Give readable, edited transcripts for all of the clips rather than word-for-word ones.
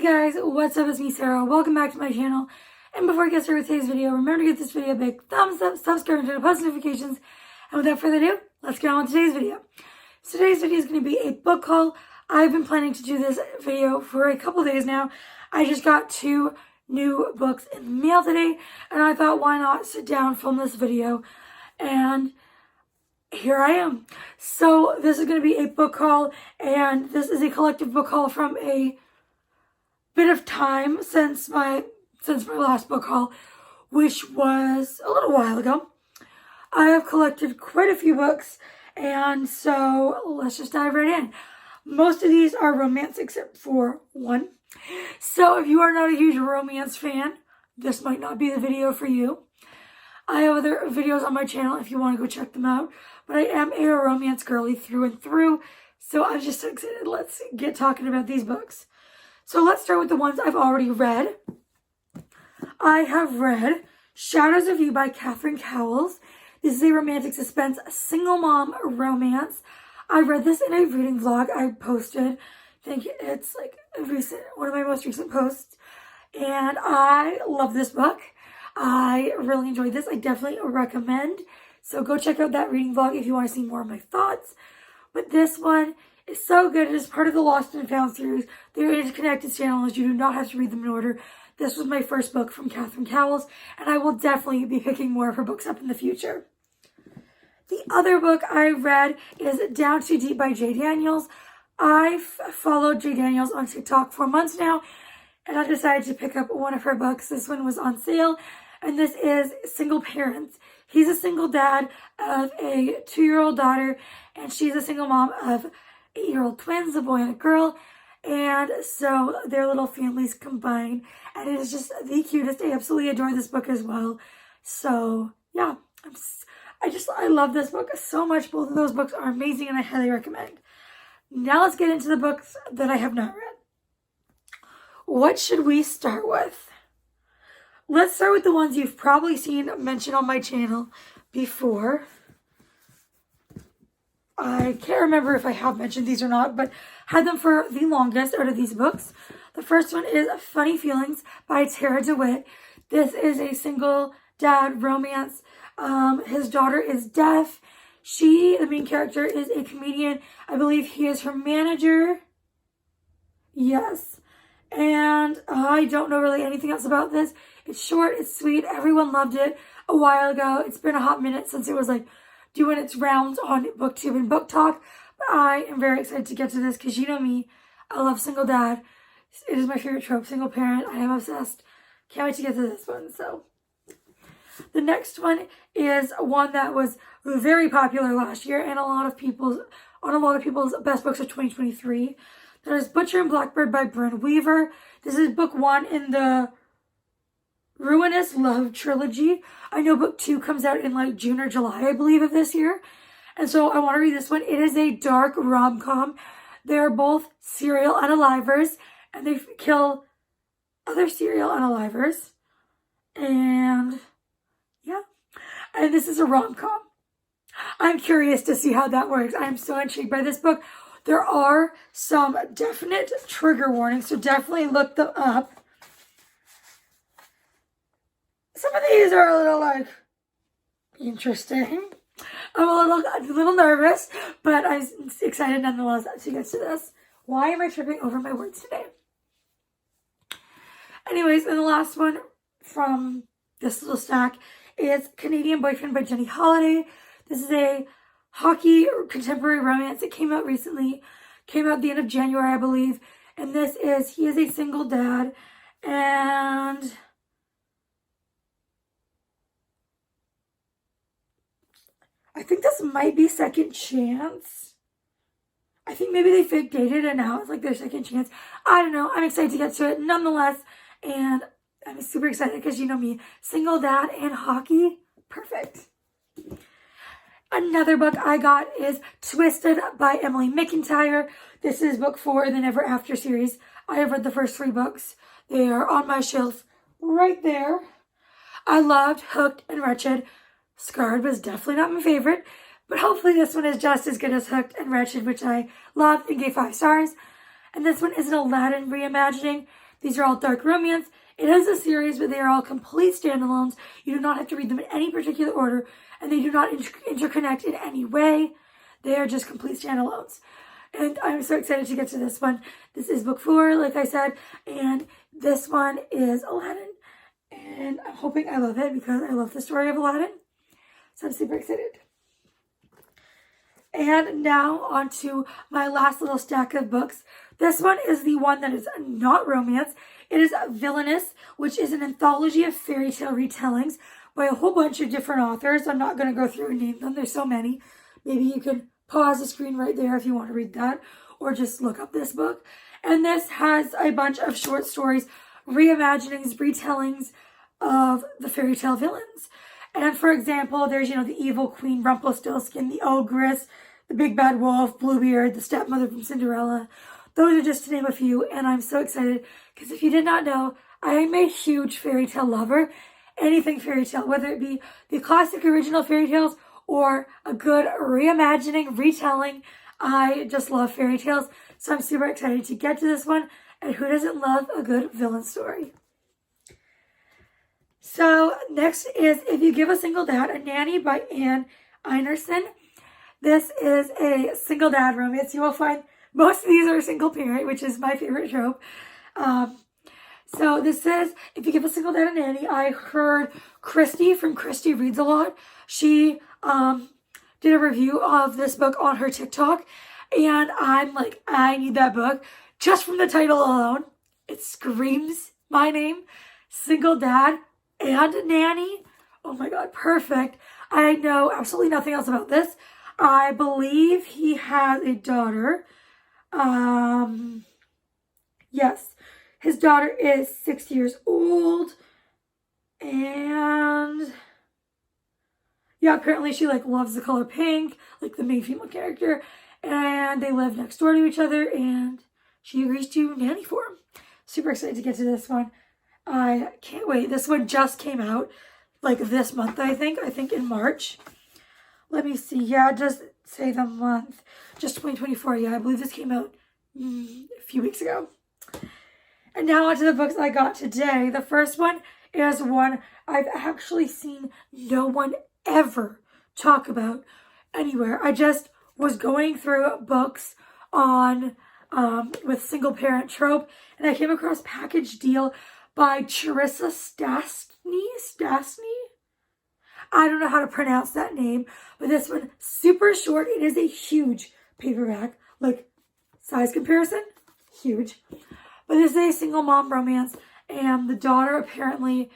Hey guys, what's up? It's me, Sarah. Welcome back to my channel. And before I get started with today's video, remember to give this video a big thumbs up, subscribe, and turn on post notifications. And without further ado, let's get on with today's video. So today's video is going to be a book haul. I've been planning to do this video for a couple days now. I just got 2 new books in the mail today, and I thought, why not sit down, film this video, and here I am. So this is going to be a book haul, and this is a collective book haul from a bit of time since my last book haul, which was a little while ago. I have collected quite a few books, and so let's just dive right in. Most of these are romance except for one. So if you are not a huge romance fan, this might not be the video for you. I have other videos on my channel if you want to go check them out, but I am a romance girly through and through, so I'm just so excited. Let's get talking about these books. So let's start with the ones I've already read. I have read Shadows of You by Catherine Cowles. This is a romantic suspense, single mom romance. I read this in a reading vlog I posted. I think it's like one of my most recent posts. And I love this book. I really enjoyed this. I definitely recommend. So go check out that reading vlog if you want to see more of my thoughts. But this one is so good. It is part of the Lost and Found series. They're interconnected channels. You do not have to read them in order. This was my first book from Catherine Cowles, and I will definitely be picking more of her books up in the future. The other book I read is Down Too Deep by J. Daniels. I've followed J. Daniels on TikTok for months now, and I decided to pick up one of her books. This one was on sale, and this is Single Parents. He's a single dad of a 2-year-old daughter, and she's a single mom of 8-year-old twins, a boy and a girl. And so their little families combine, and it is just the cutest. I absolutely adore this book as well. So yeah, I love this book so much. Both of those books are amazing, and I highly recommend. Now let's get into the books that I have not read. What should we start with? Let's start with the ones you've probably seen mentioned on my channel before. I can't remember if I have mentioned these or not, but had them for the longest out of these books. The first one is Funny Feelings by Tara DeWitt. This is a single dad romance. His daughter is deaf. The main character, is a comedian. I believe he is her manager. Yes. And I don't know really anything else about this. It's short, it's sweet. Everyone loved it a while ago. It's been a hot minute since it was doing its rounds on BookTube and Book Talk. But I am very excited to get to this because you know me. I love single dad. It is my favorite trope, single parent. I am obsessed. Can't wait to get to this one. So the next one is one that was very popular last year and on a lot of people's best books of 2023. That is Butcher and Blackbird by Bryn Weaver. This is book 1 in the Ruinous Love trilogy. I know book 2 comes out in June or July, I believe, of this year. And so I want to read this one. It is a dark rom-com. They are both serial unalivers, and they kill other serial unalivers. And yeah. And this is a rom-com. I'm curious to see how that works. I am so intrigued by this book. There are some definite trigger warnings, so definitely look them up. Some of these are a little interesting. I'm a little nervous, but I'm excited nonetheless to get to this. Why am I tripping over my words today? Anyways, and the last one from this little stack is Canadian Boyfriend by Jenny Holiday. This is a hockey contemporary romance. It came out recently. Came out at the end of January, I believe. And he is a single dad, and I think this might be second chance. I think maybe they fake dated and now it's their second chance. I don't know. I'm excited to get to it nonetheless. And I'm super excited because you know me. Single dad and hockey. Perfect. Another book I got is Twisted by Emily McIntyre. This is book 4 in the Never After series. I have read the first 3 books. They are on my shelf right there. I loved Hooked and Wretched. Scarred was definitely not my favorite, but hopefully this one is just as good as Hooked and Wretched, which I loved and gave 5 stars. And this one is an Aladdin reimagining. These are all dark romance. It is a series, but they are all complete standalones. You do not have to read them in any particular order, and they do not interconnect in any way. They are just complete standalones. And I'm so excited to get to this one. This is book 4, like I said, and this one is Aladdin. And I'm hoping I love it because I love the story of Aladdin. So I'm super excited. And now on to my last little stack of books. This one is the one that is not romance. It is Villainous, which is an anthology of fairy tale retellings by a whole bunch of different authors. I'm not going to go through and name them. There's so many. Maybe you can pause the screen right there if you want to read that, or just look up this book. And this has a bunch of short stories, reimaginings, retellings of the fairy tale villains. And for example, there's, the evil queen Rumpelstiltskin, the ogress, the big bad wolf, Bluebeard, the stepmother from Cinderella. Those are just to name a few, and I'm so excited because if you did not know, I am a huge fairy tale lover. Anything fairy tale, whether it be the classic original fairy tales or a good reimagining, retelling. I just love fairy tales, so I'm super excited to get to this one. And who doesn't love a good villain story? So next is If You Give a Single Dad a Nanny by Anne Einerson. This is a single dad romance. You will find most of these are single parent, which is my favorite trope. So this says, If You Give a Single Dad a Nanny. I heard Christy from Christy Reads a Lot. She did a review of this book on her TikTok. And I'm like, I need that book. Just from the title alone, it screams my name. Single dad and nanny. Oh my god, perfect. I know absolutely nothing else about this. I believe he has a daughter. Yes, his daughter is 6 years old. And yeah, apparently she loves the color pink, like the main female character. And they live next door to each other, and she agrees to nanny for him. Super excited to get to this one. I can't wait. This one just came out this month, I think in March. Let me see. Yeah, just say the month. Just 2024. Yeah, I believe this came out a few weeks ago. And now onto the books I got today. The first one is one I've actually seen no one ever talk about anywhere. I just was going through books on with single parent trope, and I came across Package Deal by Charissa Stasny. I don't know how to pronounce that name, but this one, super short. It is a huge paperback, size comparison, huge. But this is a single mom romance, and the daughter apparently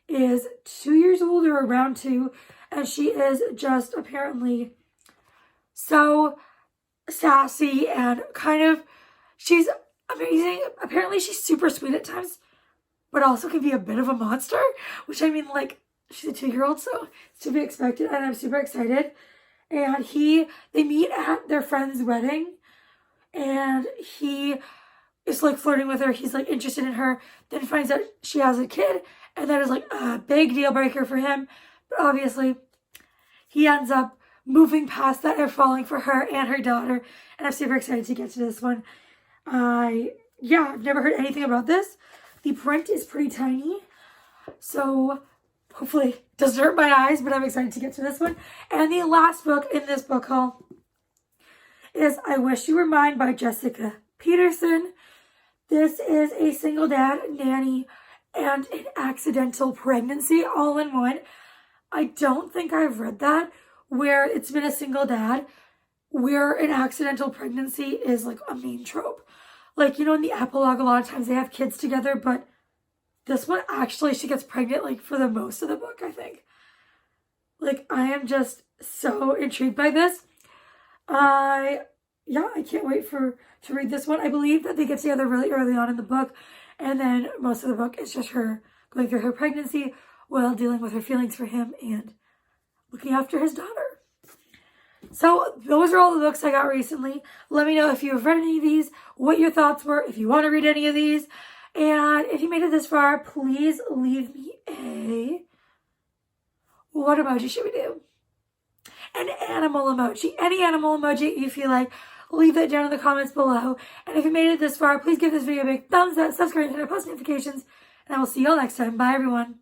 is 2 years old or around 2, and she is just apparently so sassy and she's amazing. Apparently she's super sweet at times, but also can be a bit of a monster, which she's a 2-year-old, so it's to be expected, and I'm super excited. And they meet at their friend's wedding, and he is flirting with her. He's interested in her, then finds out she has a kid, and that is a big deal breaker for him. But obviously he ends up moving past that and falling for her and her daughter, and I'm super excited to get to this one. I've never heard anything about this. The print is pretty tiny, so hopefully it doesn't hurt my eyes, but I'm excited to get to this one. And the last book in this book haul is I Wish You Were Mine by Jessica Peterson. This is a single dad, nanny, and an accidental pregnancy all in one. I don't think I've read that, where it's been a single dad, where an accidental pregnancy is a main trope. In the epilogue, a lot of times they have kids together, but this one actually, she gets pregnant for the most of the book, I think. I am just so intrigued by this. I can't wait to read this one. I believe that they get together really early on in the book, and then most of the book is just her going through her pregnancy while dealing with her feelings for him and looking after his daughter. So those are all the books I got recently. Let me know if you've read any of these, what your thoughts were, if you want to read any of these. And if you made it this far, please leave me what emoji should we do? An animal emoji. Any animal emoji you feel like leave that down in the comments below. And if you made it this far, please give this video a big thumbs up, subscribe, and turn on post notifications. And I will see y'all next time. Bye, everyone.